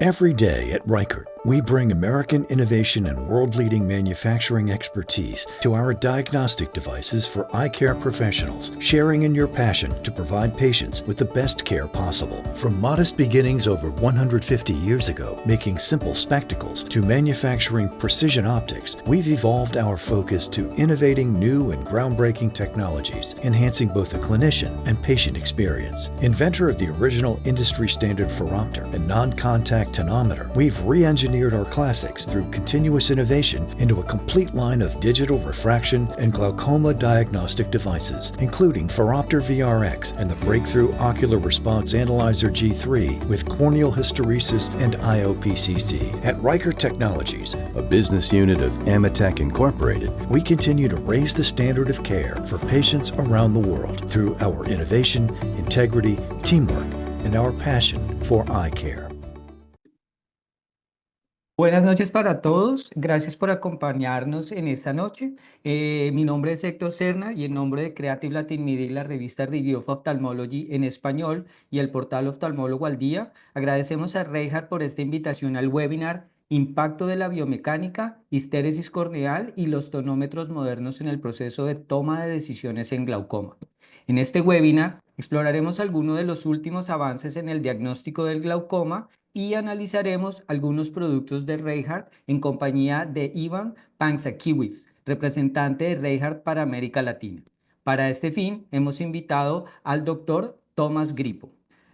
Every day at Reichert, we bring American innovation and world-leading manufacturing expertise to our diagnostic devices for eye care professionals, sharing in your passion to provide patients with the best care possible. From modest beginnings over 150 years ago, making simple spectacles, to manufacturing precision optics, we've evolved our focus to innovating new and groundbreaking technologies, enhancing both the clinician and patient experience. Inventor of the original industry standard phoropter and non-contact tonometer, we've re-engineered our classics through continuous innovation into a complete line of digital refraction and glaucoma diagnostic devices, including Phoropter VRX and the breakthrough Ocular Response Analyzer G3 with corneal hysteresis and IOPCC. At Reichert Technologies, a business unit of Amatec Incorporated, we continue to raise the standard of care for patients around the world through our innovation, integrity, teamwork, and our passion for eye care. Buenas noches para todos, gracias por acompañarnos en esta noche. Mi nombre es Héctor Serna y en nombre de Creative Latin Media y la revista Review of Ophthalmology en español y el portal Oftalmólogo al Día, agradecemos a Reichert por esta invitación al webinar Impacto de la biomecánica, histéresis corneal y los tonómetros modernos en el proceso de toma de decisiones en glaucoma. En este webinar exploraremos algunos de los últimos avances en el diagnóstico del glaucoma y analizaremos algunos productos de Reichert en compañía de Ivan Panksakiewicz, representante de Reichert para América Latina. Para este fin, hemos invitado al doctor Thomas Gripo.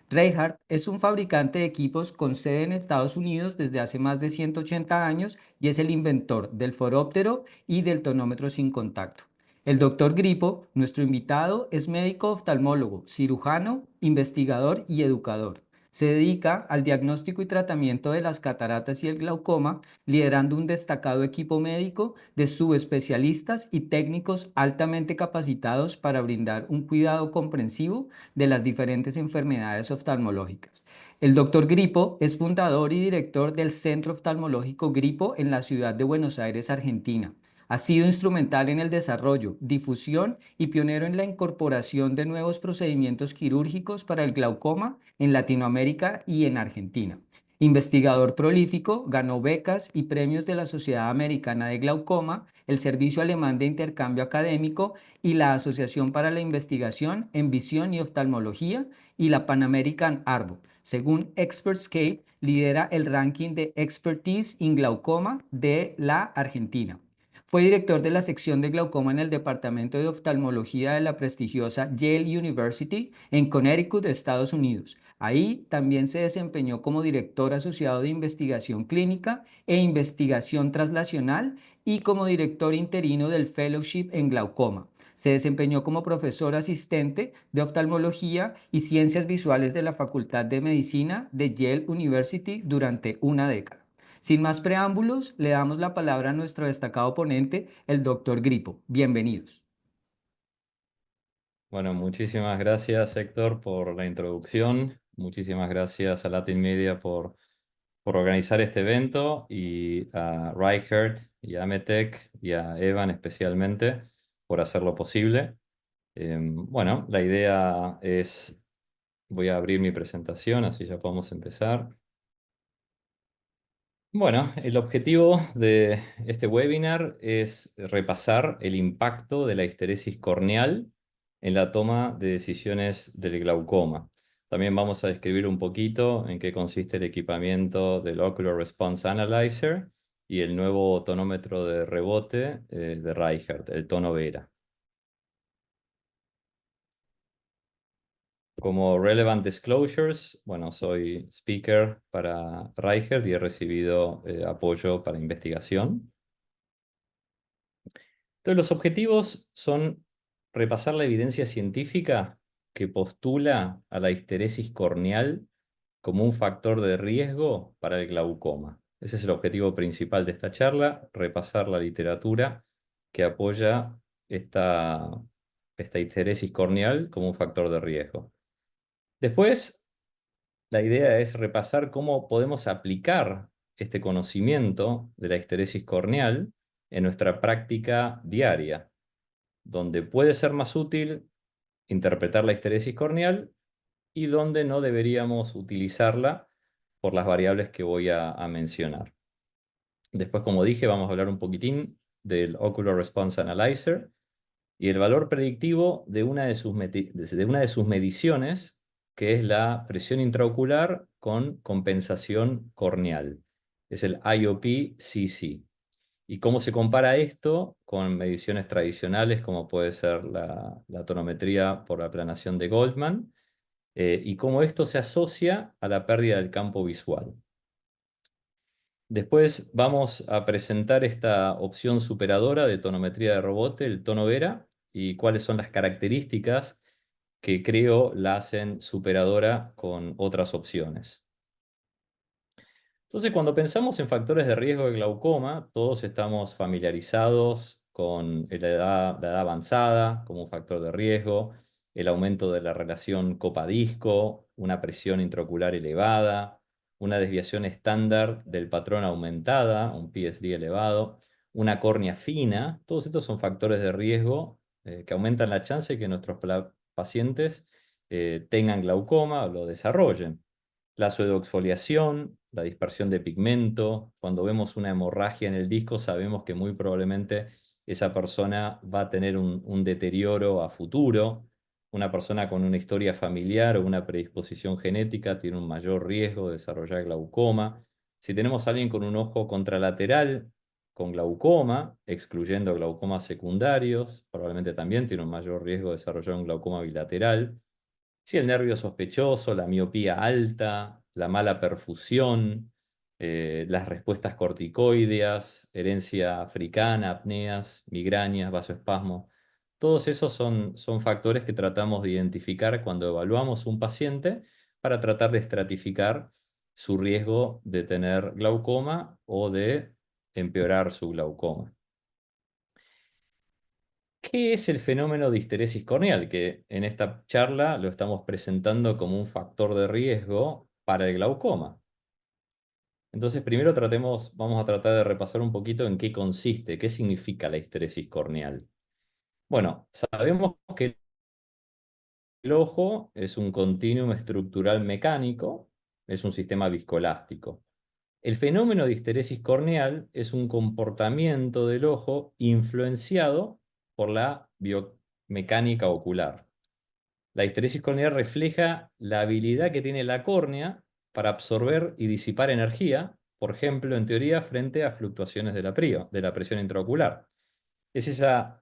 Reichert es un fabricante de equipos con sede en Estados Unidos desde hace más de 180 años y es el inventor del foróptero y del tonómetro sin contacto. El doctor Gripo, nuestro invitado, es médico oftalmólogo, cirujano, investigador y educador. Se dedica al diagnóstico y tratamiento de las cataratas y el glaucoma, liderando un destacado equipo médico de subespecialistas y técnicos altamente capacitados para brindar un cuidado comprensivo de las diferentes enfermedades oftalmológicas. El doctor Gripo es fundador y director del Centro Oftalmológico Gripo en la ciudad de Buenos Aires, Argentina. Ha sido instrumental en el desarrollo, difusión y pionero en la incorporación de nuevos procedimientos quirúrgicos para el glaucoma en Latinoamérica y en Argentina. Investigador prolífico, ganó becas y premios de la Sociedad Americana de Glaucoma, el Servicio Alemán de Intercambio Académico y la Asociación para la Investigación en Visión y Oftalmología y la Pan American Arbo. Según Expertscape, lidera el ranking de Expertise in Glaucoma de la Argentina. Fue director de la sección de glaucoma en el Departamento de Oftalmología de la prestigiosa Yale University en Connecticut, Estados Unidos. Ahí también se desempeñó como director asociado de investigación clínica e investigación translacional y como director interino del Fellowship en Glaucoma. Se desempeñó como profesor asistente de oftalmología y ciencias visuales de la Facultad de Medicina de Yale University durante una década. Sin más preámbulos, le damos la palabra a nuestro destacado ponente, el doctor Gripo. Bienvenidos. Bueno, muchísimas gracias, Héctor, por la introducción. Muchísimas gracias a Latin Media por organizar este evento y a Reichert y a Ametec y a Evan especialmente por hacerlo posible. Bueno, la idea es, voy a abrir mi presentación, así ya podemos empezar. Bueno, el objetivo de este webinar es repasar el impacto de la histeresis corneal en la toma de decisiones del glaucoma. También vamos a describir un poquito en qué consiste el equipamiento del Ocular Response Analyzer y el nuevo tonómetro de rebote de Reichert, el Tono Vera. Como Relevant Disclosures, bueno, soy speaker para Reichert y he recibido apoyo para investigación. Entonces, los objetivos son repasar la evidencia científica que postula a la histeresis corneal como un factor de riesgo para el glaucoma. Ese es el objetivo principal de esta charla, repasar la literatura que apoya esta histeresis corneal como un factor de riesgo. Después, la idea es repasar cómo podemos aplicar este conocimiento de la histeresis corneal en nuestra práctica diaria, donde puede ser más útil interpretar la histeresis corneal y donde no deberíamos utilizarla por las variables que voy a mencionar. Después, como dije, vamos a hablar un poquitín del Ocular Response Analyzer y el valor predictivo de una de sus mediciones, que es la presión intraocular con compensación corneal. Es el IOP-CC. ¿Y cómo se compara esto con mediciones tradicionales como puede ser la tonometría por aplanación de Goldman? Y cómo esto se asocia a la pérdida del campo visual. Después vamos a presentar esta opción superadora de tonometría de rebote, el tono Vera, y cuáles son las características que creo la hacen superadora con otras opciones. Entonces, cuando pensamos en factores de riesgo de glaucoma, todos estamos familiarizados con la edad avanzada como un factor de riesgo, el aumento de la relación copa-disco, una presión intraocular elevada, una desviación estándar del patrón aumentada, un PSD elevado, una córnea fina. Todos estos son factores de riesgo que aumentan la chance de que nuestros pacientes tengan glaucoma o lo desarrollen. La pseudoexfoliación, la dispersión de pigmento. Cuando vemos una hemorragia en el disco, sabemos que muy probablemente esa persona va a tener un deterioro a futuro. Una persona con una historia familiar o una predisposición genética tiene un mayor riesgo de desarrollar glaucoma. Si tenemos a alguien con un ojo contralateral con glaucoma, excluyendo glaucomas secundarios, probablemente también tiene un mayor riesgo de desarrollar un glaucoma bilateral. Sí, el nervio sospechoso, la miopía alta, la mala perfusión, las respuestas corticoideas, herencia africana, apneas, migrañas, vasoespasmo. Todos esos son factores que tratamos de identificar cuando evaluamos un paciente para tratar de estratificar su riesgo de tener glaucoma o de empeorar su glaucoma. ¿Qué es el fenómeno de histeresis corneal? Que en esta charla lo estamos presentando como un factor de riesgo para el glaucoma. Entonces, primero vamos a tratar de repasar un poquito en qué consiste, qué significa la histeresis corneal. Bueno, sabemos que el ojo es un continuum estructural mecánico, es un sistema viscoelástico. El fenómeno de histeresis corneal es un comportamiento del ojo influenciado por la biomecánica ocular. La histeresis corneal refleja la habilidad que tiene la córnea para absorber y disipar energía, por ejemplo, en teoría, frente a fluctuaciones de la presión intraocular. Es esa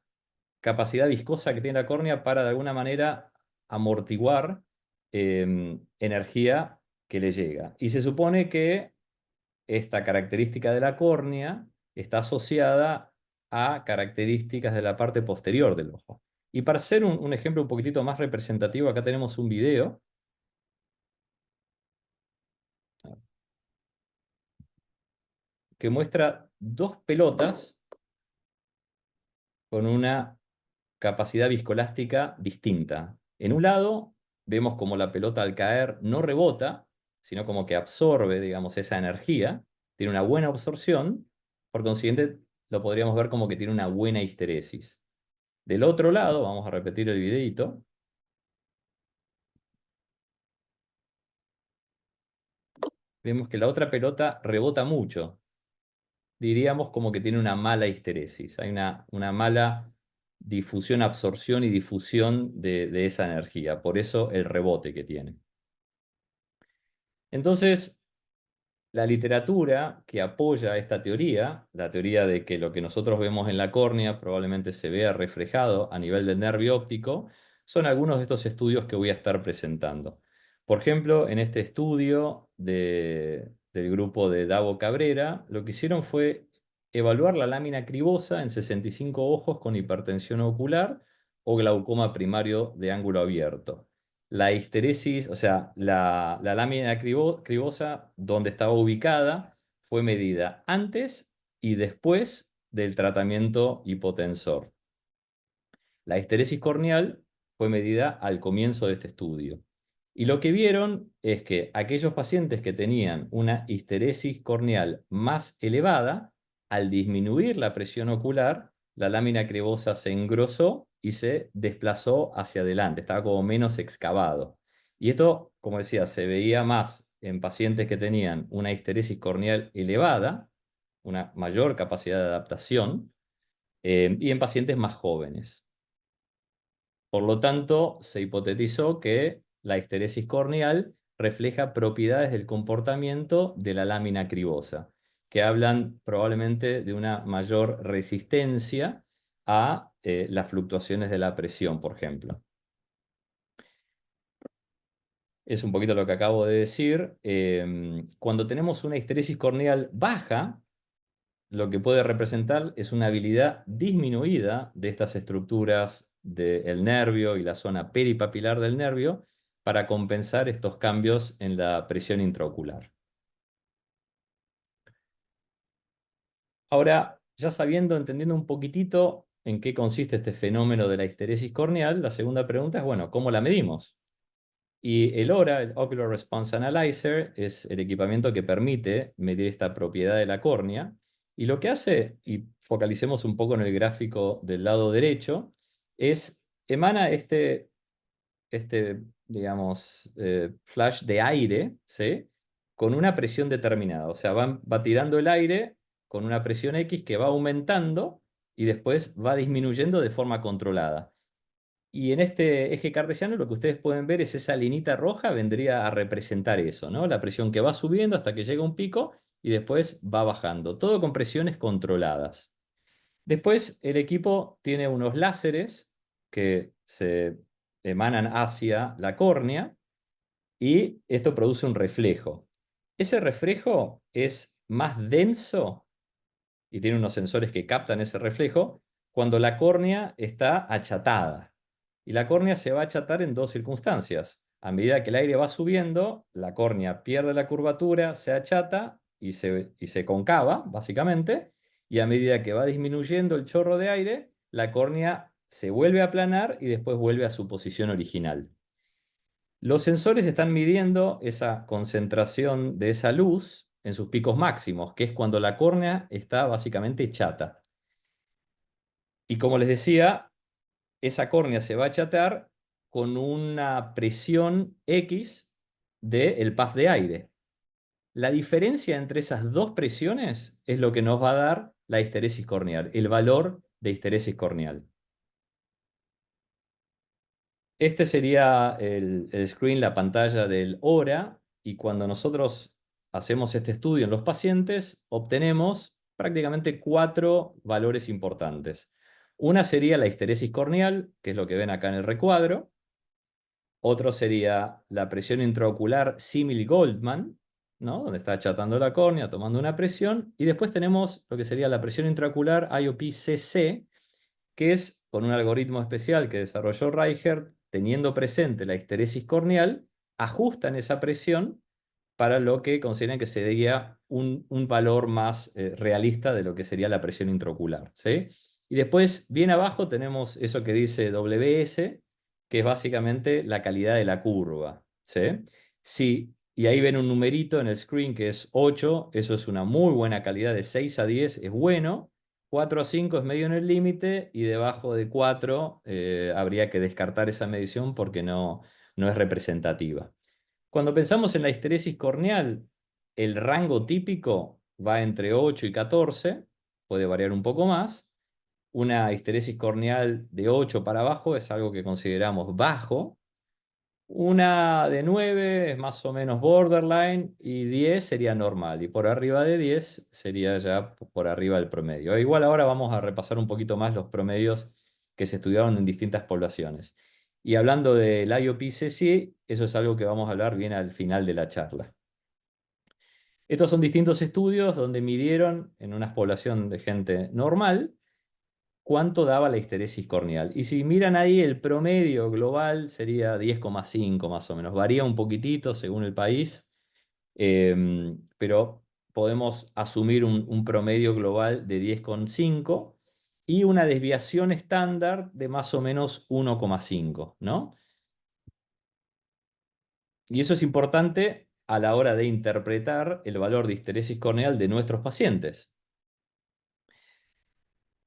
capacidad viscosa que tiene la córnea para, de alguna manera, amortiguar energía que le llega. Y se supone que esta característica de la córnea está asociada a características de la parte posterior del ojo. Y para hacer un ejemplo un poquitito más representativo, acá tenemos un video que muestra dos pelotas con una capacidad viscoelástica distinta. En un lado, vemos como la pelota al caer no rebota, sino como que absorbe, digamos, esa energía, tiene una buena absorción, por consiguiente, lo podríamos ver como que tiene una buena histeresis. Del otro lado, vamos a repetir el videito. Vemos que la otra pelota rebota mucho. Diríamos como que tiene una mala histeresis. Hay una mala difusión, absorción y difusión de esa energía. Por eso el rebote que tiene. Entonces, la literatura que apoya esta teoría, la teoría de que lo que nosotros vemos en la córnea probablemente se vea reflejado a nivel del nervio óptico, son algunos de estos estudios que voy a estar presentando. Por ejemplo, en este estudio del grupo de Davo Cabrera, lo que hicieron fue evaluar la lámina cribosa en 65 ojos con hipertensión ocular o glaucoma primario de ángulo abierto. La histeresis, o sea, la lámina cribosa donde estaba ubicada fue medida antes y después del tratamiento hipotensor. La histeresis corneal fue medida al comienzo de este estudio. Y lo que vieron es que aquellos pacientes que tenían una histeresis corneal más elevada, al disminuir la presión ocular, la lámina cribosa se engrosó y se desplazó hacia adelante, estaba como menos excavado. Y esto, como decía, se veía más en pacientes que tenían una histeresis corneal elevada, una mayor capacidad de adaptación, y en pacientes más jóvenes. Por lo tanto, se hipotetizó que la histeresis corneal refleja propiedades del comportamiento de la lámina cribosa, que hablan probablemente de una mayor resistencia a las fluctuaciones de la presión, por ejemplo. Es un poquito lo que acabo de decir. Cuando tenemos una histeresis corneal baja, lo que puede representar es una habilidad disminuida de estas estructuras del nervio y la zona peripapilar del nervio para compensar estos cambios en la presión intraocular. Ahora, ya sabiendo, entendiendo un poquitito en qué consiste este fenómeno de la histeresis corneal, la segunda pregunta es, bueno, ¿cómo la medimos? Y el ORA, el Ocular Response Analyzer, es el equipamiento que permite medir esta propiedad de la córnea. Y lo que hace, y focalicemos un poco en el gráfico del lado derecho, es emana digamos, flash de aire, ¿sí? Con una presión determinada. O sea, va tirando el aire con una presión X que va aumentando y después va disminuyendo de forma controlada. Y en este eje cartesiano lo que ustedes pueden ver es esa linita roja vendría a representar eso, ¿no? La presión que va subiendo hasta que llega a un pico y después va bajando. Todo con presiones controladas. Después el equipo tiene unos láseres que se emanan hacia la córnea y esto produce un reflejo. Ese reflejo es más denso y tiene unos sensores que captan ese reflejo cuando la córnea está achatada. Y la córnea se va a achatar en dos circunstancias. A medida que el aire va subiendo, la córnea pierde la curvatura, se achata y se concava, básicamente. Y a medida que va disminuyendo el chorro de aire, la córnea se vuelve a aplanar y después vuelve a su posición original. Los sensores están midiendo esa concentración de esa luz en sus picos máximos, que es cuando la córnea está básicamente chata. Y como les decía, esa córnea se va a achatar con una presión X del paz de aire. La diferencia entre esas dos presiones es lo que nos va a dar la histeresis corneal, el valor de histeresis corneal. Este sería el screen, la pantalla del ORA, y cuando nosotros hacemos este estudio en los pacientes, obtenemos prácticamente 4 valores importantes. Una sería la histeresis corneal, que es lo que ven acá en el recuadro. Otro sería la presión intraocular símil Goldman, ¿no? Donde está achatando la córnea, tomando una presión. Y después tenemos lo que sería la presión intraocular IOP-CC, que es con un algoritmo especial que desarrolló Reichert, teniendo presente la histeresis corneal, ajustan esa presión para lo que consideran que sería un valor más realista de lo que sería la presión intraocular, ¿sí? Y después, bien abajo, tenemos eso que dice WS, que es básicamente la calidad de la curva, ¿sí? Y ahí ven un numerito en el screen que es 8, eso es una muy buena calidad, de 6 a 10 es bueno, 4 a 5 es medio en el límite y debajo de 4 habría que descartar esa medición porque no es representativa. Cuando pensamos en la histeresis corneal, el rango típico va entre 8 y 14, puede variar un poco más. Una histeresis corneal de 8 para abajo es algo que consideramos bajo. Una de 9 es más o menos borderline y 10 sería normal. Y por arriba de 10 sería ya por arriba del promedio. Igual ahora vamos a repasar un poquito más los promedios que se estudiaron en distintas poblaciones. Y hablando del IOP-CC, eso es algo que vamos a hablar bien al final de la charla. Estos son distintos estudios donde midieron en una población de gente normal cuánto daba la histeresis corneal. Y si miran ahí, el promedio global sería 10,5 más o menos. Varía un poquitito según el país, pero podemos asumir un promedio global de 10,5 y una desviación estándar de más o menos 1,5, ¿no? Y eso es importante a la hora de interpretar el valor de histeresis corneal de nuestros pacientes.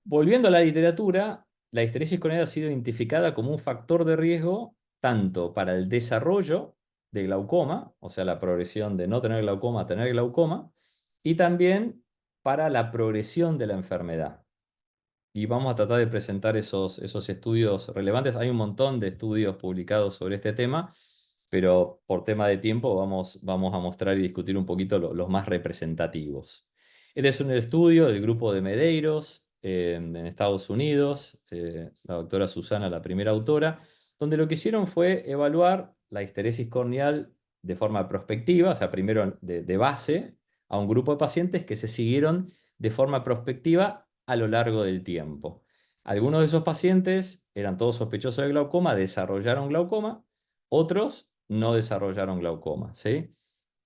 Volviendo a la literatura, la histeresis corneal ha sido identificada como un factor de riesgo tanto para el desarrollo de glaucoma, o sea, la progresión de no tener glaucoma a tener glaucoma, y también para la progresión de la enfermedad. Y vamos a tratar de presentar esos estudios relevantes. Hay un montón de estudios publicados sobre este tema, pero por tema de tiempo vamos a mostrar y discutir un poquito los más representativos. Este es un estudio del grupo de Medeiros en Estados Unidos, la doctora Susana, la primera autora, donde lo que hicieron fue evaluar la histeresis corneal de forma prospectiva, o sea, primero de base, a un grupo de pacientes que se siguieron de forma prospectiva a lo largo del tiempo. Algunos de esos pacientes eran todos sospechosos de glaucoma, desarrollaron glaucoma, otros no desarrollaron glaucoma, ¿sí?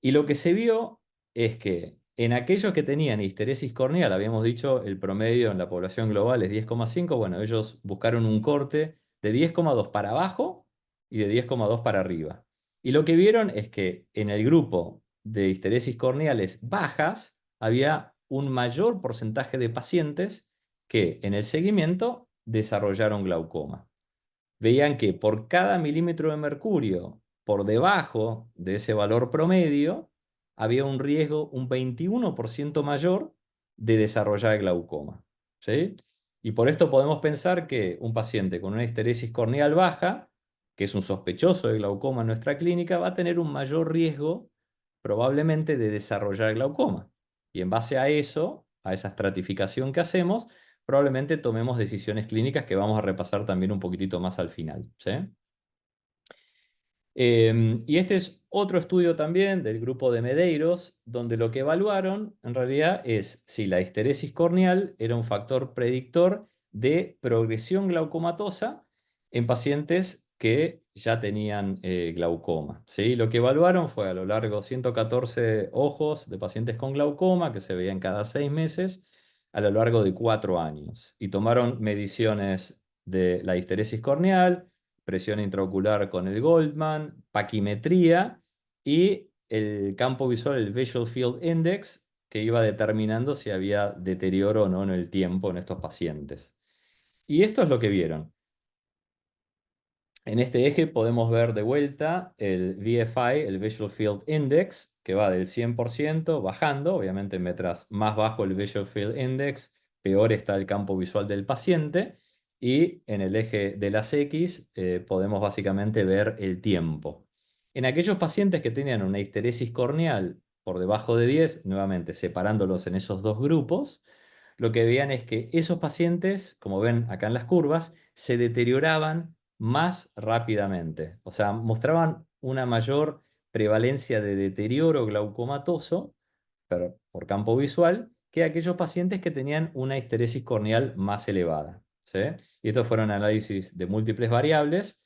Y lo que se vio es que en aquellos que tenían histeresis corneal, habíamos dicho el promedio en la población global es 10,5, bueno, ellos buscaron un corte de 10,2 para abajo y de 10,2 para arriba. Y lo que vieron es que en el grupo de histeresis corneales bajas había un mayor porcentaje de pacientes que en el seguimiento desarrollaron glaucoma. Veían que por cada milímetro de mercurio por debajo de ese valor promedio, había un riesgo un 21% mayor de desarrollar glaucoma, ¿sí? Y por esto podemos pensar que un paciente con una histeresis corneal baja, que es un sospechoso de glaucoma en nuestra clínica, va a tener un mayor riesgo probablemente de desarrollar glaucoma. Y en base a eso, a esa estratificación que hacemos, probablemente tomemos decisiones clínicas que vamos a repasar también un poquitito más al final, ¿sí? Y este es otro estudio también del grupo de Medeiros, donde lo que evaluaron en realidad es si la histeresis corneal era un factor predictor de progresión glaucomatosa en pacientes que ya tenían glaucoma, ¿sí? Lo que evaluaron fue a lo largo de 114 ojos de pacientes con glaucoma que se veían cada 6 meses a lo largo de 4 años y tomaron mediciones de la histeresis corneal, presión intraocular con el Goldman, paquimetría y el campo visual, el Visual Field Index, que iba determinando si había deterioro o no en el tiempo en estos pacientes. Y esto es lo que vieron. En este eje podemos ver de vuelta el VFI, el Visual Field Index, que va del 100% bajando. Obviamente, mientras más bajo el Visual Field Index, peor está el campo visual del paciente. Y en el eje de las X podemos básicamente ver el tiempo. En aquellos pacientes que tenían una histeresis corneal por debajo de 10, nuevamente separándolos en esos dos grupos, lo que veían es que esos pacientes, como ven acá en las curvas, se deterioraban más rápidamente. O sea, mostraban una mayor prevalencia de deterioro glaucomatoso por campo visual que aquellos pacientes que tenían una histeresis corneal más elevada, ¿sí? Y estos fueron análisis de múltiples variables,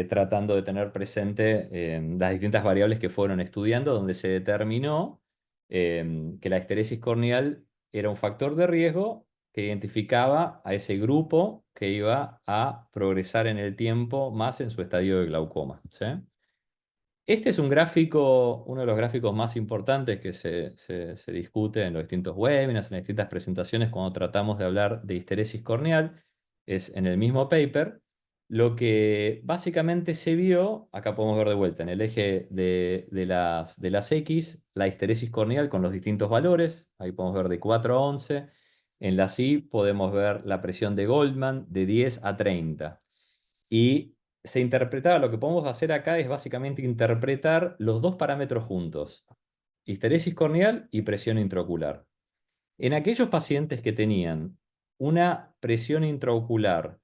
tratando de tener presente las distintas variables que fueron estudiando, donde se determinó que la histeresis corneal era un factor de riesgo que identificaba a ese grupo que iba a progresar en el tiempo más en su estadio de glaucoma, ¿sí? Este es un gráfico, uno de los gráficos más importantes que se discute en los distintos webinars, en las distintas presentaciones cuando tratamos de hablar de histeresis corneal. Es en el mismo paper. Lo que básicamente se vio, acá podemos ver de vuelta en el eje de las X, la histeresis corneal con los distintos valores. Ahí podemos ver de 4 a 11. En la Y podemos ver la presión de Goldman de 10 a 30. Y se interpretaba, lo que podemos hacer acá es básicamente interpretar los dos parámetros juntos, histeresis corneal y presión intraocular. En aquellos pacientes que tenían una presión intraocular,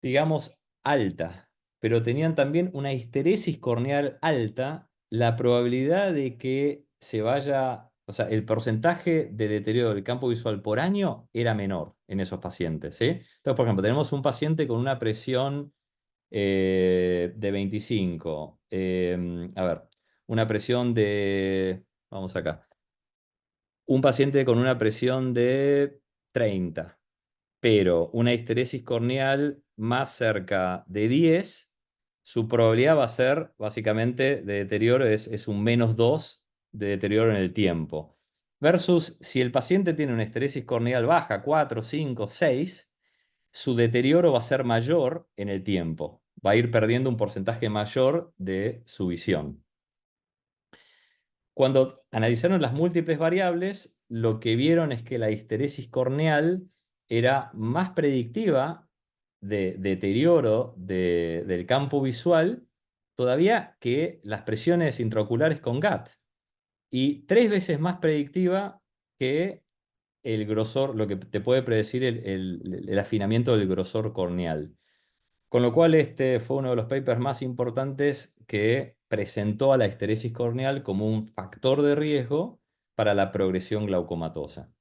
digamos, alta, pero tenían también una histeresis corneal alta, la probabilidad de que se vaya, o sea, el porcentaje de deterioro del campo visual por año era menor en esos pacientes, ¿sí? Entonces, por ejemplo, tenemos un paciente con una presión de 25. A ver, una presión de, vamos acá, un paciente con una presión de 30, pero una histeresis corneal más cerca de 10, su probabilidad va a ser básicamente de deterioro, es un -2 de deterioro en el tiempo. Versus si el paciente tiene una histeresis corneal baja, 4, 5, 6, su deterioro va a ser mayor en el tiempo. va a ir perdiendo un porcentaje mayor de su visión. Cuando analizaron las múltiples variables, lo que vieron es que la histeresis corneal era más predictiva de deterioro del campo visual todavía que las presiones intraoculares con GAT, y 3 veces más predictiva que el grosor, lo que te puede predecir el afinamiento del grosor corneal. Con lo cual este fue uno de los papers más importantes que presentó a la histeresis corneal como un factor de riesgo para la progresión glaucomatosa.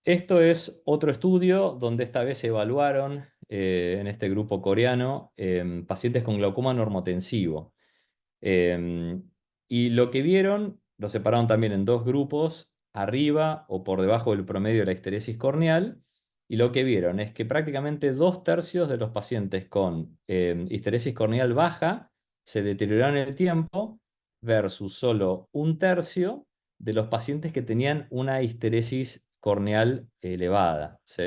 Esto es otro estudio donde esta vez evaluaron en este grupo coreano pacientes con glaucoma normotensivo. Eh, y lo que vieron, lo separaron también en 2 grupos, arriba o por debajo del promedio de la histeresis corneal. Y lo que vieron es que prácticamente 2/3 de los pacientes con histeresis corneal baja se deterioraron en el tiempo versus solo 1/3 de los pacientes que tenían una histeresis corneal elevada, ¿sí?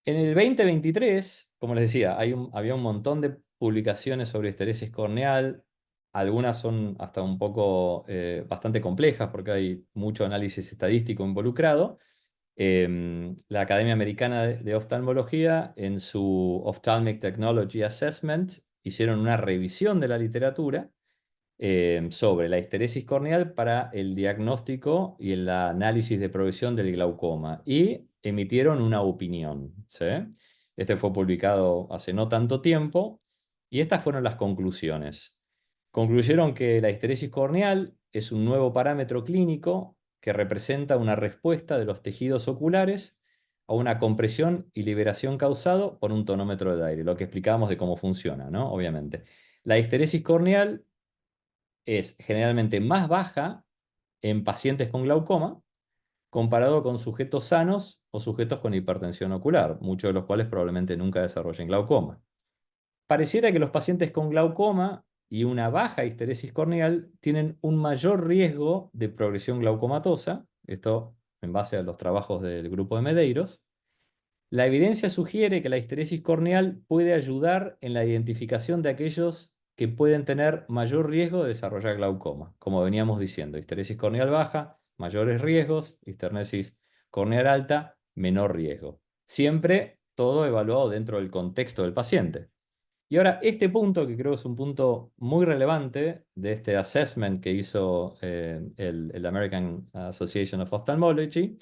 En el 2023, como les decía, había un montón de publicaciones sobre histeresis corneal. Algunas son hasta un poco bastante complejas porque hay mucho análisis estadístico involucrado. La Academia Americana de Oftalmología, en su Ophthalmic Technology Assessment, hicieron una revisión de la literatura sobre la histeresis corneal para el diagnóstico y el análisis de progresión del glaucoma y emitieron una opinión, ¿sí? Este fue publicado hace no tanto tiempo y estas fueron las conclusiones. Concluyeron que la histeresis corneal es un nuevo parámetro clínico que representa una respuesta de los tejidos oculares a una compresión y liberación causado por un tonómetro de aire, lo que explicábamos de cómo funciona, ¿no? Obviamente. La histeresis corneal es generalmente más baja en pacientes con glaucoma comparado con sujetos sanos o sujetos con hipertensión ocular, muchos de los cuales probablemente nunca desarrollen glaucoma. Pareciera que los pacientes con glaucoma y una baja histeresis corneal tienen un mayor riesgo de progresión glaucomatosa, esto en base a los trabajos del grupo de Medeiros. La evidencia sugiere que la histeresis corneal puede ayudar en la identificación de aquellos que pueden tener mayor riesgo de desarrollar glaucoma. Como veníamos diciendo, histeresis corneal baja, mayores riesgos, histeresis corneal alta, menor riesgo. Siempre todo evaluado dentro del contexto del paciente. Y ahora, este punto, que creo es un punto muy relevante de este assessment que hizo el American Association of Ophthalmology,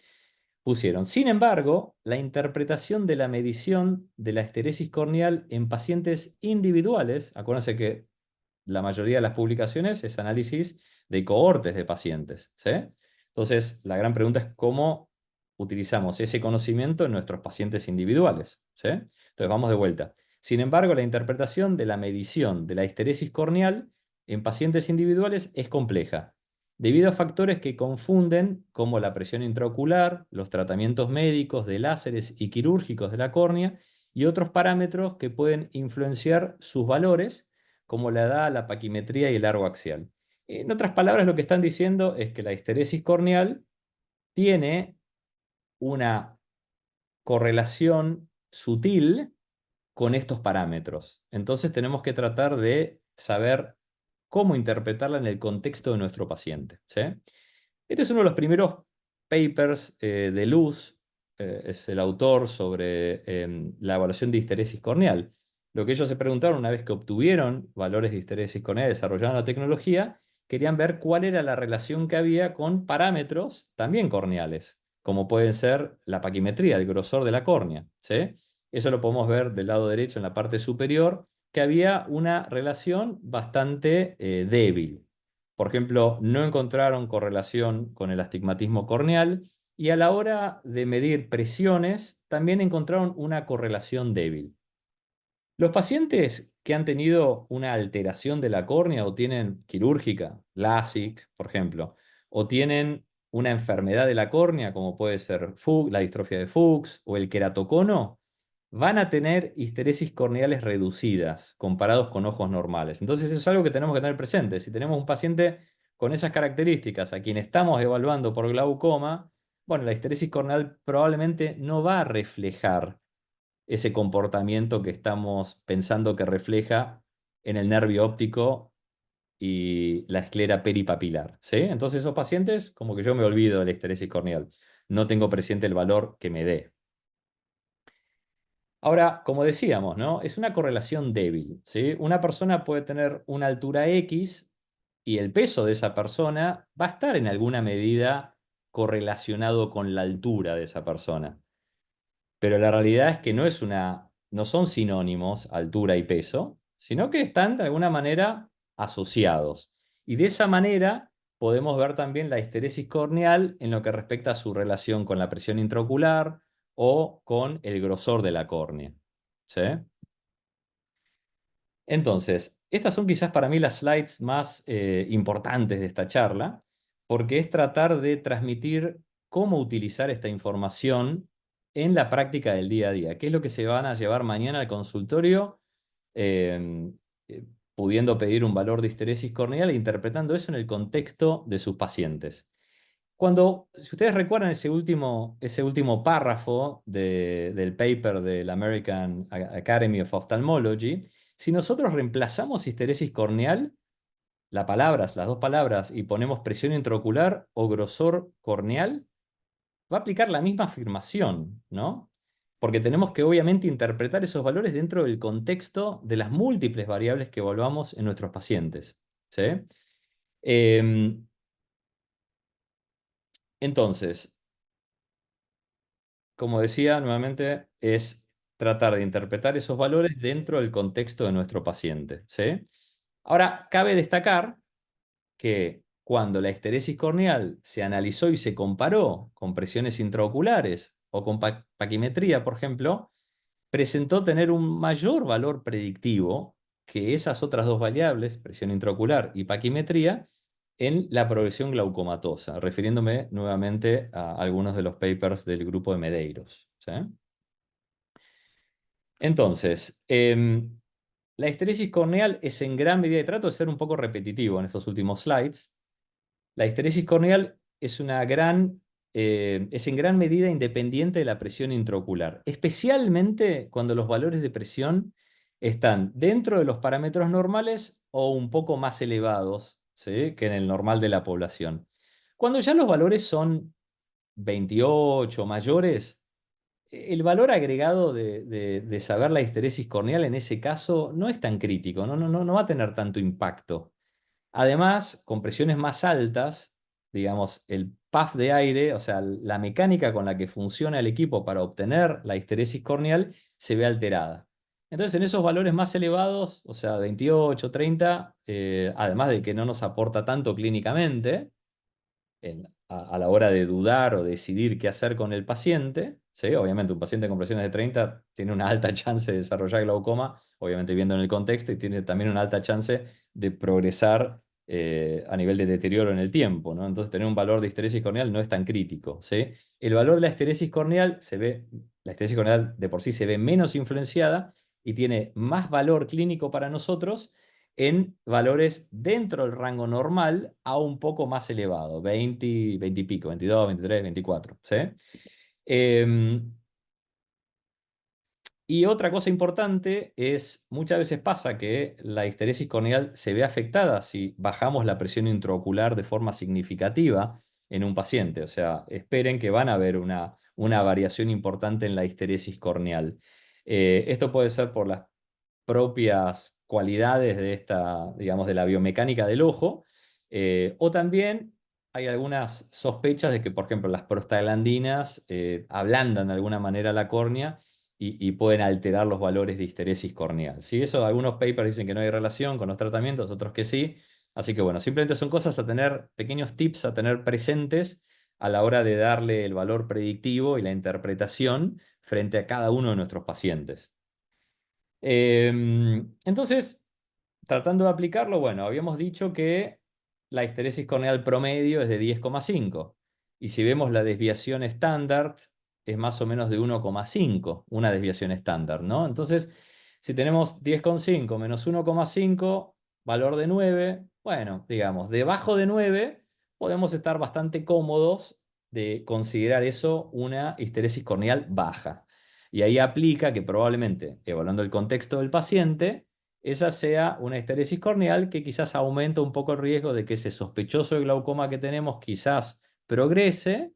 pusieron, sin embargo, la interpretación de la medición de la esteresis corneal en pacientes individuales, acuérdense que la mayoría de las publicaciones es análisis de cohortes de pacientes, ¿sí? Entonces, la gran pregunta es cómo utilizamos ese conocimiento en nuestros pacientes individuales, ¿sí? Entonces, vamos de vuelta. Sin embargo, la interpretación de la medición de la histeresis corneal en pacientes individuales es compleja, debido a factores que confunden, como la presión intraocular, los tratamientos médicos de láseres y quirúrgicos de la córnea y otros parámetros que pueden influenciar sus valores, como la edad, la paquimetría y el largo axial. En otras palabras, lo que están diciendo es que la histeresis corneal tiene una correlación sutil con estos parámetros. Entonces tenemos que tratar de saber cómo interpretarla en el contexto de nuestro paciente, ¿sí? Este es uno de los primeros papers de Luz, es el autor sobre la evaluación de histeresis corneal. Lo que ellos se preguntaron una vez que obtuvieron valores de histeresis corneal y desarrollaron la tecnología, querían ver cuál era la relación que había con parámetros también corneales, como pueden ser la paquimetría, el grosor de la córnea, ¿sí? Eso lo podemos ver del lado derecho en la parte superior, que había una relación bastante débil. Por ejemplo, no encontraron correlación con el astigmatismo corneal y a la hora de medir presiones también encontraron una correlación débil. Los pacientes que han tenido una alteración de la córnea o tienen quirúrgica, LASIK, por ejemplo, o tienen una enfermedad de la córnea, como puede ser la distrofia de Fuchs o el queratocono, van a tener histeresis corneales reducidas comparados con ojos normales. Entonces eso es algo que tenemos que tener presente. Si tenemos un paciente con esas características a quien estamos evaluando por glaucoma, bueno, la histeresis corneal probablemente no va a reflejar ese comportamiento que estamos pensando que refleja en el nervio óptico y la esclera peripapilar, ¿sí? Entonces esos pacientes, como que yo me olvido de la histeresis corneal, no tengo presente el valor que me dé. Ahora, como decíamos, ¿no? Es una correlación débil, ¿sí? Una persona puede tener una altura X y el peso de esa persona va a estar en alguna medida correlacionado con la altura de esa persona. Pero la realidad es que no son sinónimos altura y peso, sino que están de alguna manera asociados. Y de esa manera podemos ver también la histeresis corneal en lo que respecta a su relación con la presión intraocular o con el grosor de la córnea. ¿Sí? Entonces, estas son quizás para mí las slides más importantes de esta charla, porque es tratar de transmitir cómo utilizar esta información en la práctica del día a día, qué es lo que se van a llevar mañana al consultorio, eh, eh, pudiendo pedir un valor de histeresis corneal e interpretando eso en el contexto de sus pacientes. Si ustedes recuerdan ese último párrafo del paper del American Academy of Ophthalmology, si nosotros reemplazamos histeresis corneal, las dos palabras, y ponemos presión intraocular o grosor corneal, va a aplicar la misma afirmación, ¿no? Porque tenemos que obviamente interpretar esos valores dentro del contexto de las múltiples variables que evaluamos en nuestros pacientes, ¿sí? Em, entonces, como decía nuevamente, es tratar de interpretar esos valores dentro del contexto de nuestro paciente, ¿sí? Ahora, cabe destacar que cuando la histeresis corneal se analizó y se comparó con presiones intraoculares o con paquimetría, por ejemplo, presentó tener un mayor valor predictivo que esas otras dos variables, presión intraocular y paquimetría, en la progresión glaucomatosa, refiriéndome nuevamente a algunos de los papers del grupo de Medeiros, ¿sí? Entonces, la histeresis corneal es en gran medida, y trato de ser un poco repetitivo en estos últimos slides, la histeresis corneal es en gran medida independiente de la presión intraocular, especialmente cuando los valores de presión están dentro de los parámetros normales o un poco más elevados, ¿sí?, que en el normal de la población. Cuando ya los valores son 28 mayores, el valor agregado de saber la histeresis corneal en ese caso no es tan crítico, no va a tener tanto impacto. Además, con presiones más altas, digamos, el puff de aire, o sea, la mecánica con la que funciona el equipo para obtener la histeresis corneal, se ve alterada. Entonces, en esos valores más elevados, o sea, 28, 30, además de que no nos aporta tanto clínicamente, a la hora de dudar o decidir qué hacer con el paciente, ¿sí? Obviamente un paciente con presiones de 30 tiene una alta chance de desarrollar glaucoma, obviamente viendo en el contexto, y tiene también una alta chance de progresar a nivel de deterioro en el tiempo, ¿no? Entonces tener un valor de histeresis corneal no es tan crítico, ¿sí? El valor de la histeresis corneal la histeresis corneal de por sí se ve menos influenciada y tiene más valor clínico para nosotros en valores dentro del rango normal a un poco más elevado, 20, 20 y pico, 22, 23, 24, ¿sí? Em, y otra cosa importante es, muchas veces pasa que la histeresis corneal se ve afectada si bajamos la presión intraocular de forma significativa en un paciente. O sea, esperen que van a ver una variación importante en la histeresis corneal. Esto puede ser por las propias cualidades de esta, digamos, de la biomecánica del ojo, o también hay algunas sospechas de que, por ejemplo, las prostaglandinas ablandan de alguna manera la córnea y pueden alterar los valores de histeresis corneal, ¿sí? Eso, algunos papers dicen que no hay relación con los tratamientos, otros que sí. Así que bueno, simplemente son cosas a tener, pequeños tips a tener presentes a la hora de darle el valor predictivo y la interpretación frente a cada uno de nuestros pacientes. Entonces, tratando de aplicarlo, bueno, habíamos dicho que la histeresis corneal promedio es de 10,5. Y si vemos la desviación estándar, es más o menos de 1,5, una desviación estándar, ¿no? Entonces, si tenemos 10,5 menos 1,5, valor de 9, bueno, digamos, debajo de 9 podemos estar bastante cómodos de considerar eso una histeresis corneal baja. Y ahí aplica que probablemente, evaluando el contexto del paciente, esa sea una histeresis corneal que quizás aumenta un poco el riesgo de que ese sospechoso de glaucoma que tenemos quizás progrese,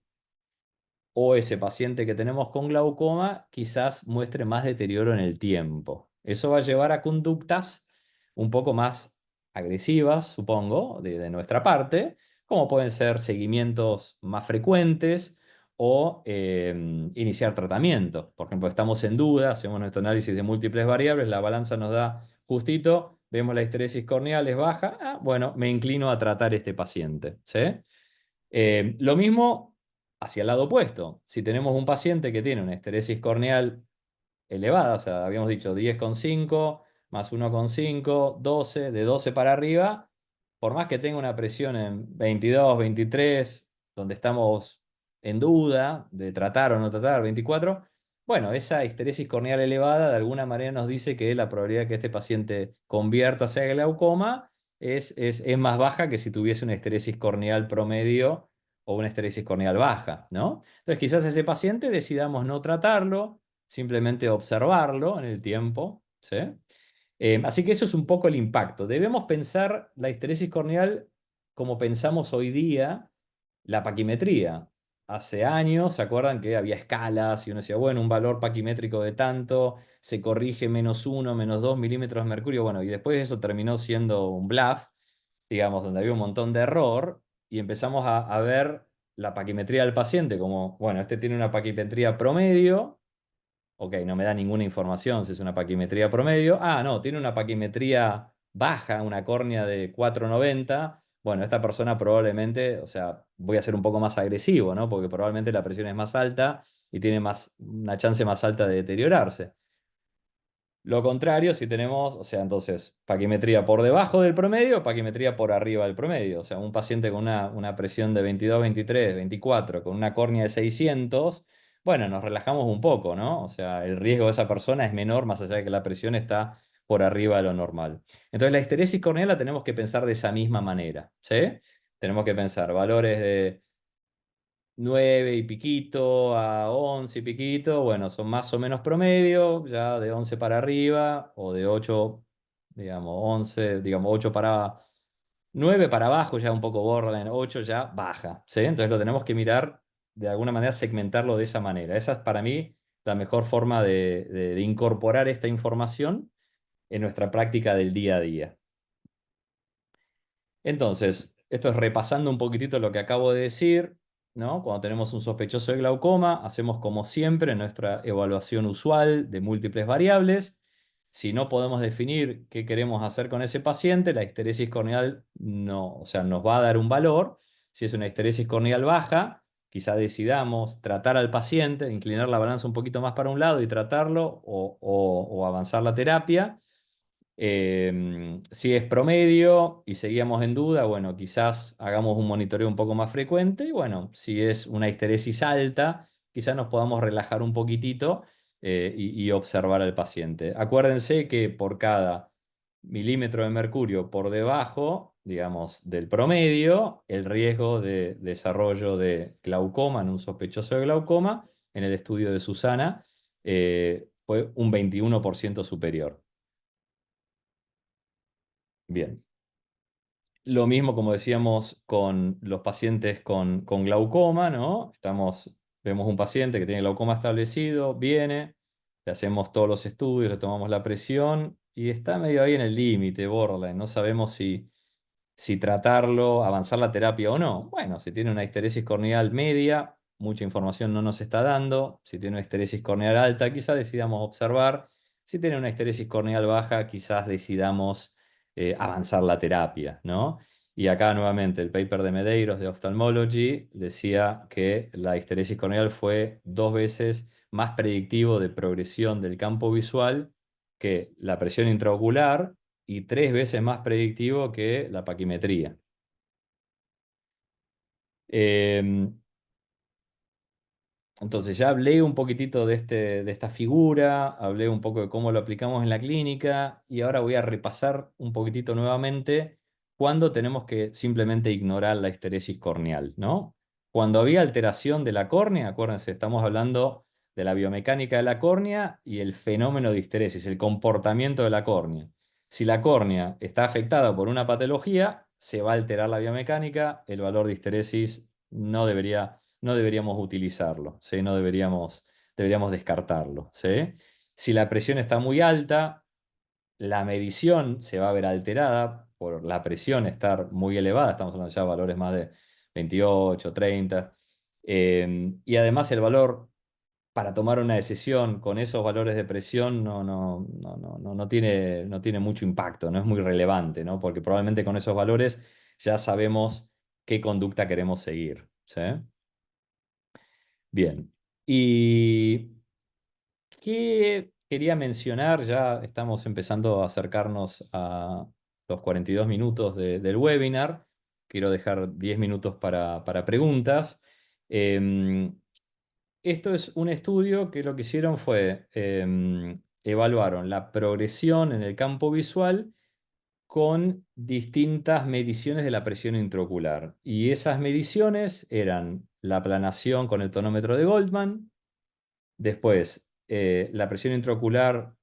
o ese paciente que tenemos con glaucoma quizás muestre más deterioro en el tiempo. Eso va a llevar a conductas un poco más agresivas, supongo, de nuestra parte, como pueden ser seguimientos más frecuentes o iniciar tratamiento. Por ejemplo, estamos en duda, hacemos nuestro análisis de múltiples variables, la balanza nos da justito, vemos la histeresis corneal es baja, bueno, me inclino a tratar este paciente, ¿sí? Lo mismo hacia el lado opuesto. Si tenemos un paciente que tiene una esteresis corneal elevada, o sea, habíamos dicho 10,5 más 1,5, 12, de 12 para arriba, por más que tenga una presión en 22, 23, donde estamos en duda de tratar o no tratar, 24, bueno, esa histeresis corneal elevada de alguna manera nos dice que la probabilidad de que este paciente convierta hacia glaucoma es más baja que si tuviese una esteresis corneal promedio o una esteresis corneal baja, ¿no? Entonces quizás ese paciente decidamos no tratarlo, simplemente observarlo en el tiempo, ¿sí? Así que eso es un poco el impacto. Debemos pensar la histeresis corneal como pensamos hoy día la paquimetría. Hace años, ¿se acuerdan que había escalas y uno decía, bueno, un valor paquimétrico de tanto, se corrige -1, -2 milímetros de mercurio? Bueno, y después eso terminó siendo un bluff, digamos, donde había un montón de error y empezamos a ver la paquimetría del paciente como, bueno, este tiene una paquimetría promedio. Ok, no me da ninguna información si es una paquimetría promedio. Ah, no, tiene una paquimetría baja, una córnea de 4,90. Bueno, esta persona probablemente, o sea, voy a ser un poco más agresivo, ¿no? Porque probablemente la presión es más alta y tiene una chance más alta de deteriorarse. Lo contrario, si tenemos, o sea, entonces, paquimetría por debajo del promedio, paquimetría por arriba del promedio. O sea, un paciente con una presión de 22, 23, 24, con una córnea de 600, bueno, nos relajamos un poco, ¿no? O sea, el riesgo de esa persona es menor, más allá de que la presión está por arriba de lo normal. Entonces, la histeresis corneal la tenemos que pensar de esa misma manera, ¿sí? Tenemos que pensar valores de 9 y piquito a 11 y piquito, bueno, son más o menos promedio, ya de 11 para arriba, o de 8, digamos, 11, digamos, 8 para 9 para abajo, ya un poco borderline, 8 ya baja, ¿sí? Entonces lo tenemos que mirar de alguna manera, segmentarlo de esa manera. Esa es para mí la mejor forma de incorporar esta información en nuestra práctica del día a día. Entonces, esto es repasando un poquitito lo que acabo de decir, ¿no? Cuando tenemos un sospechoso de glaucoma, hacemos como siempre nuestra evaluación usual de múltiples variables. Si no podemos definir qué queremos hacer con ese paciente, la histeresis corneal no, o sea, nos va a dar un valor. Si es una histeresis corneal baja, quizá decidamos tratar al paciente, inclinar la balanza un poquito más para un lado y tratarlo o avanzar la terapia. Si es promedio y seguíamos en duda, bueno, quizás hagamos un monitoreo un poco más frecuente. Y bueno, si es una histeresis alta, quizás nos podamos relajar un poquitito y observar al paciente. Acuérdense que por cada milímetro de mercurio por debajo, digamos, del promedio, el riesgo de desarrollo de glaucoma en un sospechoso de glaucoma, en el estudio de Susana, fue un 21% superior. Bien. Lo mismo, como decíamos, con los pacientes con glaucoma, ¿no? Vemos un paciente que tiene glaucoma establecido, viene, le hacemos todos los estudios, le tomamos la presión y está medio ahí en el límite, borderline. No sabemos si tratarlo, avanzar la terapia o no. Bueno, si tiene una histeresis corneal media, mucha información no nos está dando. Si tiene una histeresis corneal alta, quizás decidamos observar. Si tiene una histeresis corneal baja, quizás decidamos avanzar la terapia, ¿no? Y acá nuevamente el paper de Medeiros de Ophthalmology decía que la histeresis corneal fue 2 veces más predictivo de progresión del campo visual que la presión intraocular y 3 veces más predictivo que la paquimetría. Em, entonces ya hablé un poquitito de esta figura, hablé un poco de cómo lo aplicamos en la clínica y ahora voy a repasar un poquitito nuevamente cuándo tenemos que simplemente ignorar la histeresis corneal, ¿no? cuando había alteración de la córnea, acuérdense, estamos hablando de la biomecánica de la córnea y el fenómeno de histeresis, el comportamiento de la córnea. Si la córnea está afectada por una patología, se va a alterar la biomecánica, el valor de histeresis no deberíamos utilizarlo, ¿sí? No deberíamos descartarlo, ¿sí? Si la presión está muy alta, la medición se va a ver alterada por la presión estar muy elevada, estamos hablando ya de valores más de 28, 30, y además el valor para tomar una decisión con esos valores de presión no tiene mucho impacto, no es muy relevante, ¿no? Porque probablemente con esos valores ya sabemos qué conducta queremos seguir, ¿sí? Bien. ¿Y qué quería mencionar? Ya estamos empezando a acercarnos a los 42 minutos del webinar. Quiero dejar 10 minutos para preguntas. Em, Esto es un estudio que lo que hicieron fue evaluaron la progresión en el campo visual con distintas mediciones de la presión intraocular. Y esas mediciones eran la aplanación con el tonómetro de Goldman, después la presión intraocular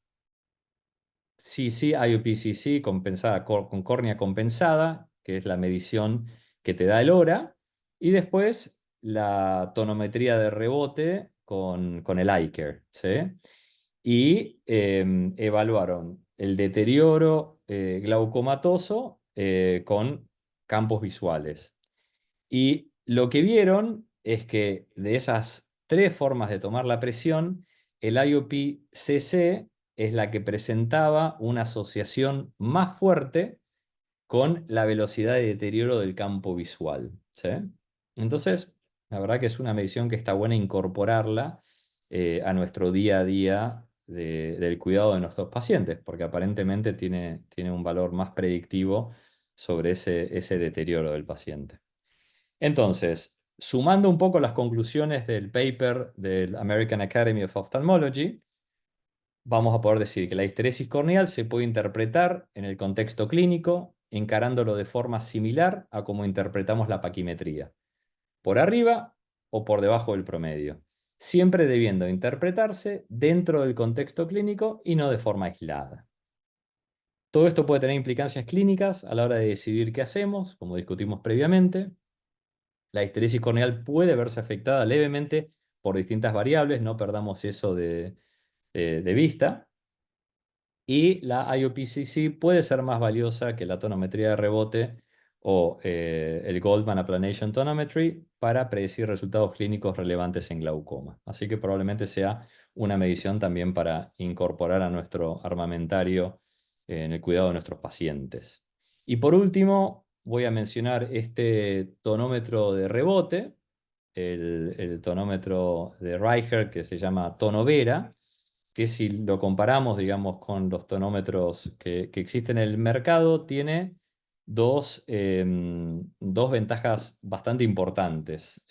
CC, IOP-CC compensada con córnea compensada, que es la medición que te da el hora, y después la tonometría de rebote con el iCare, ¿sí? Y evaluaron el deterioro glaucomatoso con campos visuales. Y lo que vieron es que de esas tres formas de tomar la presión, el IOP-CC es la que presentaba una asociación más fuerte con la velocidad de deterioro del campo visual, ¿sí? Entonces, la verdad que es una medición que está buena incorporarla a nuestro día a día del cuidado de nuestros pacientes, porque aparentemente tiene un valor más predictivo sobre ese deterioro del paciente. Entonces, sumando un poco las conclusiones del paper del American Academy of Ophthalmology, vamos a poder decir que la histeresis corneal se puede interpretar en el contexto clínico, encarándolo de forma similar a cómo interpretamos la paquimetría, por arriba o por debajo del promedio, siempre debiendo interpretarse dentro del contexto clínico y no de forma aislada. Todo esto puede tener implicancias clínicas a la hora de decidir qué hacemos, como discutimos previamente. La histeresis corneal puede verse afectada levemente por distintas variables, no perdamos eso de vista. Y la IOP-CC puede ser más valiosa que la tonometría de rebote o el Goldman Applanation Tonometry para predecir resultados clínicos relevantes en glaucoma. Así que probablemente sea una medición también para incorporar a nuestro armamentario en el cuidado de nuestros pacientes. Y por último, voy a mencionar este tonómetro de rebote, el tonómetro de Reicher que se llama Tonovera, que si lo comparamos, digamos, con los tonómetros que existen en el mercado, tiene dos ventajas bastante importantes.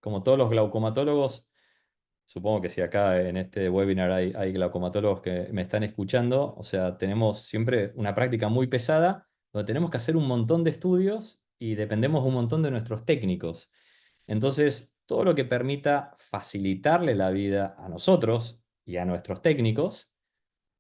Como todos los glaucomatólogos, supongo que si acá en este webinar hay glaucomatólogos que me están escuchando, o sea, tenemos siempre una práctica muy pesada, donde tenemos que hacer un montón de estudios y dependemos un montón de nuestros técnicos. Entonces, todo lo que permita facilitarle la vida a nosotros y a nuestros técnicos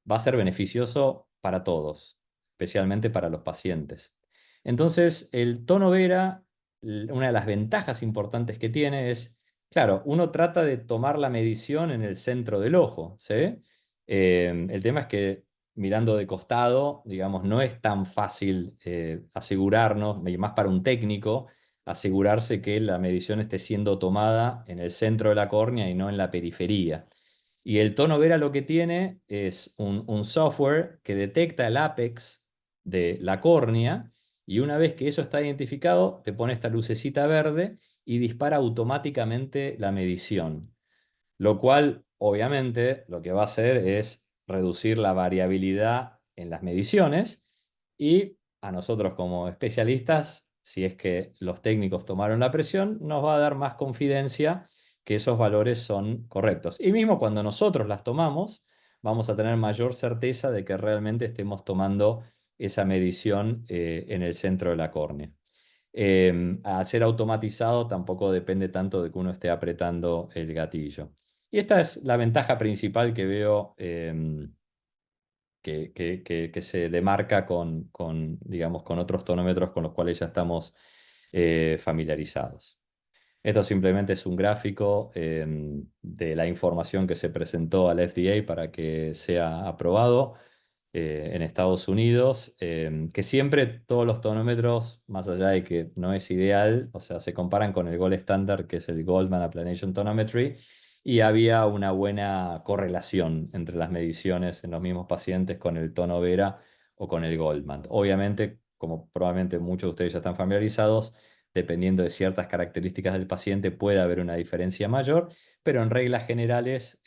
va a ser beneficioso para todos, especialmente para los pacientes. Entonces, el tono Vera, una de las ventajas importantes que tiene es, claro, uno trata de tomar la medición en el centro del ojo, ¿sí? El tema es que mirando de costado, digamos, no es tan fácil asegurarnos, y más para un técnico, asegurarse que la medición esté siendo tomada en el centro de la córnea y no en la periferia. Y el tono Vera lo que tiene es un software que detecta el apex de la córnea y una vez que eso está identificado, te pone esta lucecita verde y dispara automáticamente la medición. Lo cual, obviamente, lo que va a hacer es reducir la variabilidad en las mediciones y a nosotros como especialistas, si es que los técnicos tomaron la presión, nos va a dar más confidencia que esos valores son correctos. Y mismo cuando nosotros las tomamos, vamos a tener mayor certeza de que realmente estemos tomando esa medición en el centro de la córnea. Al ser automatizado tampoco depende tanto de que uno esté apretando el gatillo. Y esta es la ventaja principal que veo que se demarca digamos, con otros tonómetros con los cuales ya estamos familiarizados. Esto simplemente es un gráfico de la información que se presentó al FDA para que sea aprobado en Estados Unidos, que siempre todos los tonómetros, más allá de que no es ideal, o sea, se comparan con el gold standard, que es el Goldman Applanation Tonometry, y había una buena correlación entre las mediciones en los mismos pacientes con el tono Vera o con el Goldman. Obviamente, como probablemente muchos de ustedes ya están familiarizados, dependiendo de ciertas características del paciente puede haber una diferencia mayor, pero en reglas generales,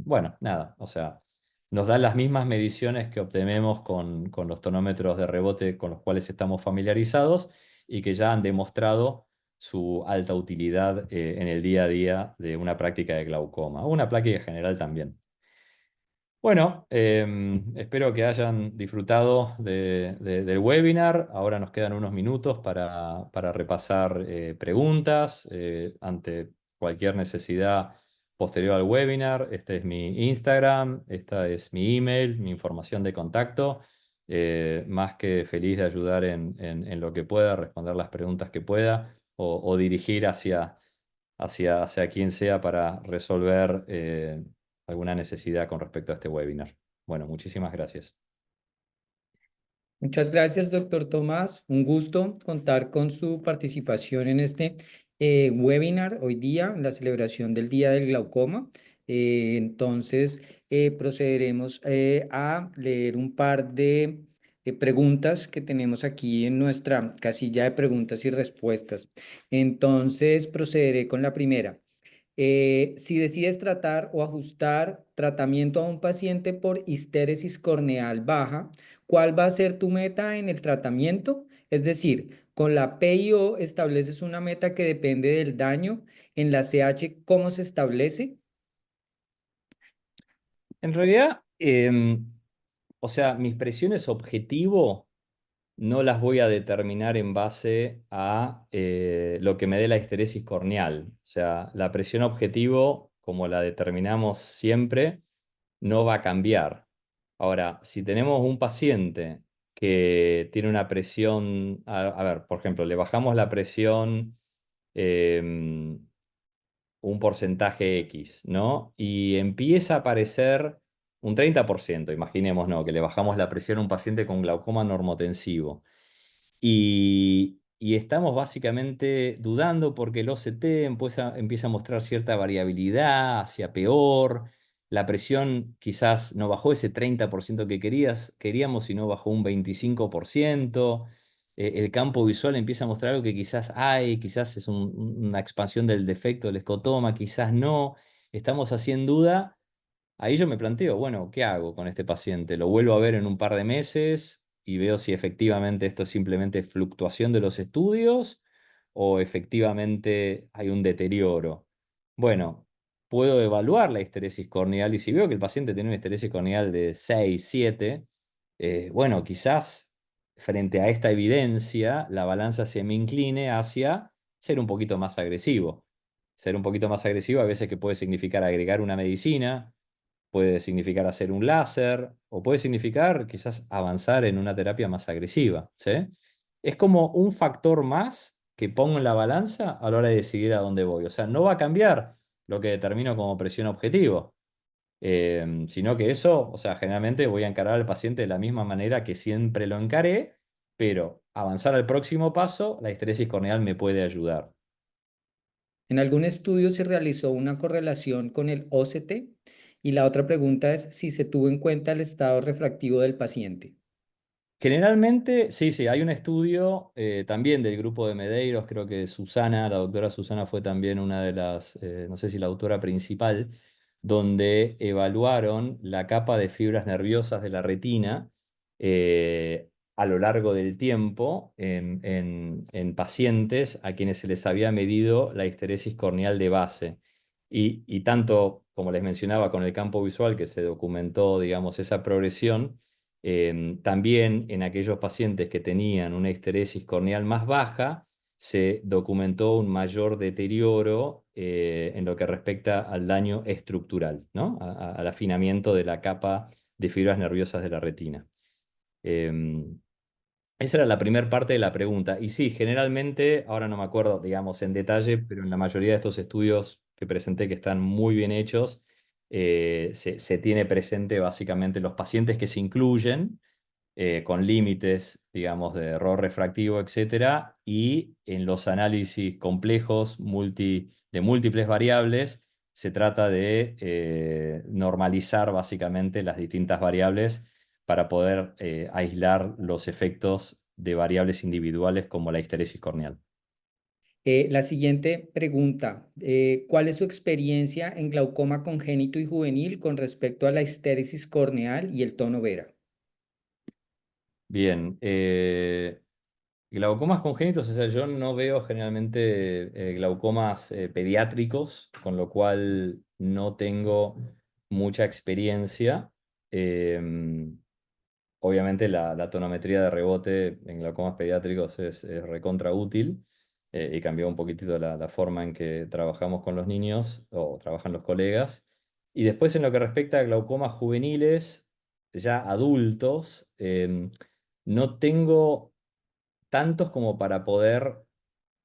bueno, nada, o sea, nos dan las mismas mediciones que obtenemos con los tonómetros de rebote con los cuales estamos familiarizados y que ya han demostrado su alta utilidad en el día a día de una práctica de glaucoma, o una práctica general también. Bueno, espero que hayan disfrutado del webinar. Ahora nos quedan unos minutos para repasar preguntas ante cualquier necesidad posterior al webinar. Este es mi Instagram, esta es mi email, mi información de contacto. Más que feliz de ayudar en lo que pueda, responder las preguntas que pueda o dirigir hacia quien sea para resolver alguna necesidad con respecto a este webinar. Bueno, muchísimas gracias. Muchas gracias, doctor Tomás. Un gusto contar con su participación en este webinar hoy día, en la celebración del Día del Glaucoma. Entonces, procederemos a leer un par de preguntas que tenemos aquí en nuestra casilla de preguntas y respuestas. Entonces, procederé con la primera. Si decides tratar o ajustar tratamiento a un paciente por histéresis corneal baja, ¿cuál va a ser tu meta en el tratamiento? Es decir, con la PIO estableces una meta que depende del daño. En la CH, ¿cómo se establece? En realidad, o sea, mis presiones objetivo no las voy a determinar en base a lo que me dé la histeresis corneal. O sea, la presión objetivo, como la determinamos siempre, no va a cambiar. Ahora, si tenemos un paciente que tiene una presión, a ver, por ejemplo, le bajamos la presión un porcentaje X, ¿no? Y empieza a aparecer un 30%, imaginemos, ¿no? Que le bajamos la presión a un paciente con glaucoma normotensivo. Y estamos básicamente dudando porque el OCT empieza a mostrar cierta variabilidad hacia peor. La presión quizás no bajó ese 30% que queríamos, sino bajó un 25%. El campo visual empieza a mostrar algo que quizás hay, quizás es una expansión del defecto del escotoma, quizás no. Estamos así en duda. Ahí yo me planteo, bueno, ¿qué hago con este paciente? ¿Lo vuelvo a ver en un par de meses y veo si efectivamente esto es simplemente fluctuación de los estudios o efectivamente hay un deterioro? Bueno, puedo evaluar la histeresis corneal y si veo que el paciente tiene una histeresis corneal de 6, 7, bueno, quizás frente a esta evidencia la balanza se me incline hacia ser un poquito más agresivo. Ser un poquito más agresivo a veces que puede significar agregar una medicina, puede significar hacer un láser o puede significar quizás avanzar en una terapia más agresiva, ¿sí? Es como un factor más que pongo en la balanza a la hora de decidir a dónde voy. O sea, no va a cambiar lo que determino como presión objetivo, sino que eso, o sea, generalmente voy a encarar al paciente de la misma manera que siempre lo encaré, pero avanzar al próximo paso, la histeresis corneal me puede ayudar. En algún estudio se realizó una correlación con el OCT y la otra pregunta es si se tuvo en cuenta el estado refractivo del paciente. Generalmente, sí, sí, hay un estudio también del grupo de Medeiros, creo que Susana, la doctora Susana fue también una de las, no sé si la autora principal, donde evaluaron la capa de fibras nerviosas de la retina a lo largo del tiempo en pacientes a quienes se les había medido la histeresis corneal de base. Y tanto, como les mencionaba, con el campo visual que se documentó, digamos, esa progresión. También en aquellos pacientes que tenían una histeresis corneal más baja, se documentó un mayor deterioro en lo que respecta al daño estructural, ¿no? Al afinamiento de la capa de fibras nerviosas de la retina. Em, Esa era la primera parte de la pregunta. Y sí, generalmente, ahora no me acuerdo, digamos, en detalle, pero en la mayoría de estos estudios que presenté que están muy bien hechos, se tiene presente básicamente los pacientes que se incluyen con límites, digamos, de error refractivo, etcétera, y en los análisis complejos de múltiples variables, se trata de normalizar básicamente las distintas variables para poder aislar los efectos de variables individuales como la histeresis corneal. La siguiente pregunta, ¿cuál es su experiencia en glaucoma congénito y juvenil con respecto a la histéresis corneal y el tono Vera? Bien, glaucomas congénitos, o sea, yo no veo generalmente glaucomas pediátricos, con lo cual no tengo mucha experiencia. Em, Obviamente la tonometría de rebote en glaucomas pediátricos es recontra útil y cambió un poquitito la forma en que trabajamos con los niños o trabajan los colegas. Y después en lo que respecta a glaucomas juveniles, ya adultos, no tengo tantos como para poder,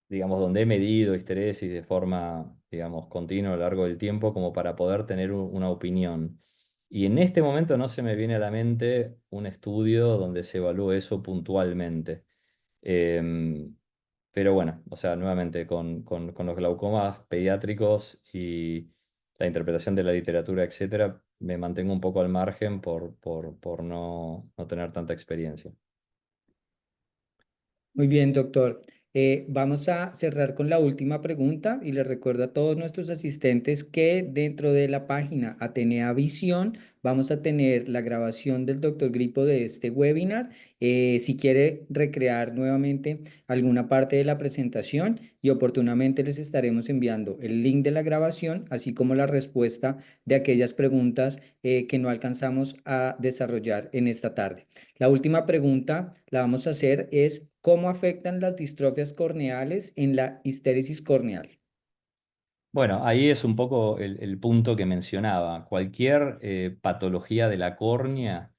digamos, donde he medido histeresis de forma, digamos, continua a lo largo del tiempo, como para poder tener una opinión. Y en este momento no se me viene a la mente un estudio donde se evalúe eso puntualmente. Em, pero bueno, o sea, nuevamente con los glaucomas pediátricos y la interpretación de la literatura, etcétera, me mantengo un poco al margen por no tener tanta experiencia. Muy bien, doctor. Vamos a cerrar con la última pregunta y les recuerdo a todos nuestros asistentes que dentro de la página Atenea Visión vamos a tener la grabación del doctor Gripo de este webinar. Si quiere recrear nuevamente alguna parte de la presentación y oportunamente les estaremos enviando el link de la grabación, así como la respuesta de aquellas preguntas que no alcanzamos a desarrollar en esta tarde. La última pregunta la vamos a hacer es, ¿cómo afectan las distrofias corneales en la histéresis corneal? Bueno, ahí es un poco el punto que mencionaba. Cualquier patología de la córnea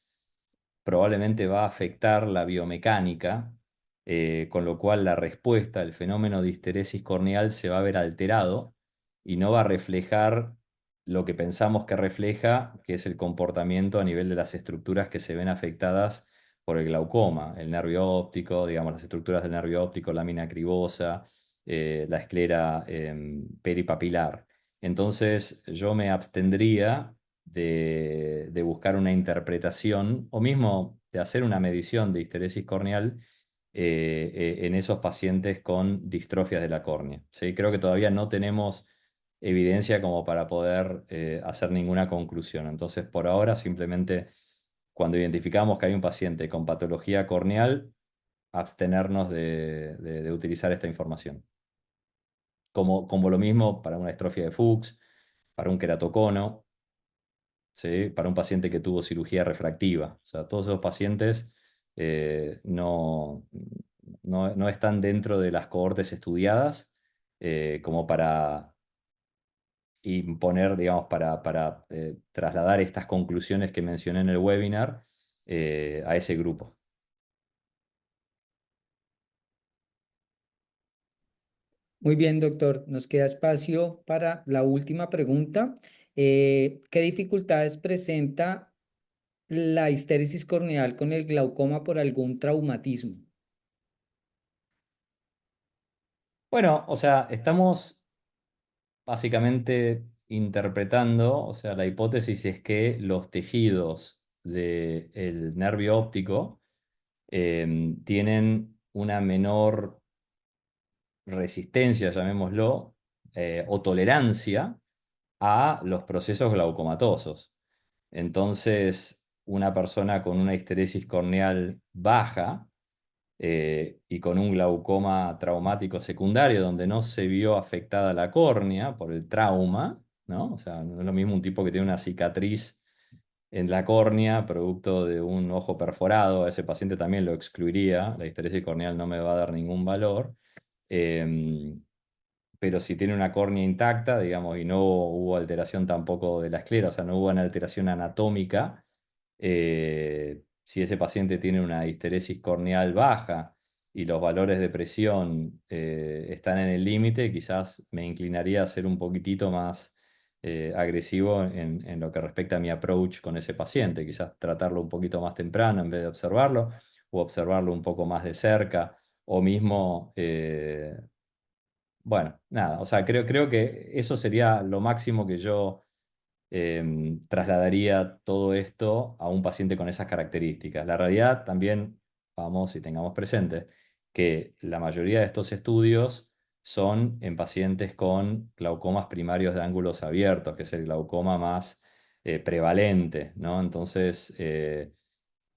probablemente va a afectar la biomecánica, con lo cual la respuesta al fenómeno de histeresis corneal se va a ver alterado y no va a reflejar lo que pensamos que refleja, que es el comportamiento a nivel de las estructuras que se ven afectadas por el glaucoma, el nervio óptico, digamos, las estructuras del nervio óptico, lámina cribosa, la esclera peripapilar. Entonces yo me abstendría de buscar una interpretación o mismo de hacer una medición de histeresis corneal en esos pacientes con distrofias de la córnea. ¿Sí? Creo que todavía no tenemos evidencia como para poder hacer ninguna conclusión. Entonces, por ahora, simplemente cuando identificamos que hay un paciente con patología corneal, abstenernos de utilizar esta información. Como lo mismo para una distrofia de Fuchs, para un queratocono, ¿sí? Para un paciente que tuvo cirugía refractiva. O sea, todos esos pacientes no están dentro de las cohortes estudiadas como para imponer, digamos, para trasladar estas conclusiones que mencioné en el webinar a ese grupo. Muy bien, doctor. Nos queda espacio para la última pregunta. ¿Qué dificultades presenta la histéresis corneal con el glaucoma por algún traumatismo? Bueno, o sea, estamos básicamente interpretando, o sea, la hipótesis es que los tejidos del nervio óptico tienen una menor resistencia, llamémoslo, o tolerancia a los procesos glaucomatosos. Entonces, una persona con una histeresis corneal baja y con un glaucoma traumático secundario, donde no se vio afectada la córnea por el trauma, ¿no? O sea, no es lo mismo un tipo que tiene una cicatriz en la córnea, producto de un ojo perforado, a ese paciente también lo excluiría, la histeresis corneal no me va a dar ningún valor. Em, pero si tiene una córnea intacta, digamos, y no hubo alteración tampoco de la esclera, o sea, no hubo una alteración anatómica, si ese paciente tiene una histeresis corneal baja y los valores de presión están en el límite, quizás me inclinaría a ser un poquitito más agresivo en lo que respecta a mi approach con ese paciente, quizás tratarlo un poquito más temprano en vez de observarlo, o observarlo un poco más de cerca, o mismo bueno, nada, o sea, creo que eso sería lo máximo que yo trasladaría todo esto a un paciente con esas características. La realidad también, vamos y tengamos presente, que la mayoría de estos estudios son en pacientes con glaucomas primarios de ángulos abiertos, que es el glaucoma más prevalente, ¿no? Entonces,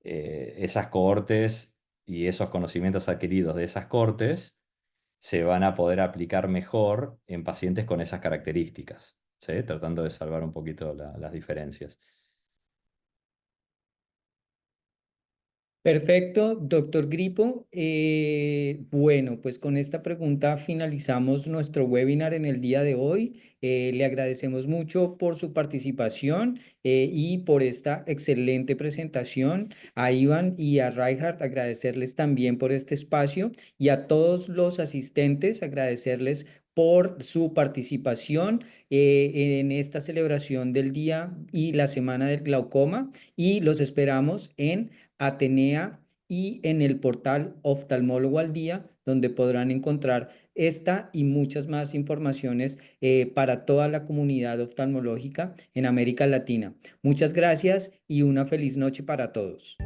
esas cohortes y esos conocimientos adquiridos de esas cohortes se van a poder aplicar mejor en pacientes con esas características, ¿sí? Tratando de salvar un poquito las diferencias. Perfecto, doctor Gripo. Bueno, pues con esta pregunta finalizamos nuestro webinar en el día de hoy. Le agradecemos mucho por su participación y por esta excelente presentación. A Iván y a Reinhardt agradecerles también por este espacio y a todos los asistentes agradecerles por su participación en esta celebración del Día y la Semana del Glaucoma y los esperamos en Atenea y en el portal Oftalmólogo al Día, donde podrán encontrar esta y muchas más informaciones para toda la comunidad oftalmológica en América Latina. Muchas gracias y una feliz noche para todos.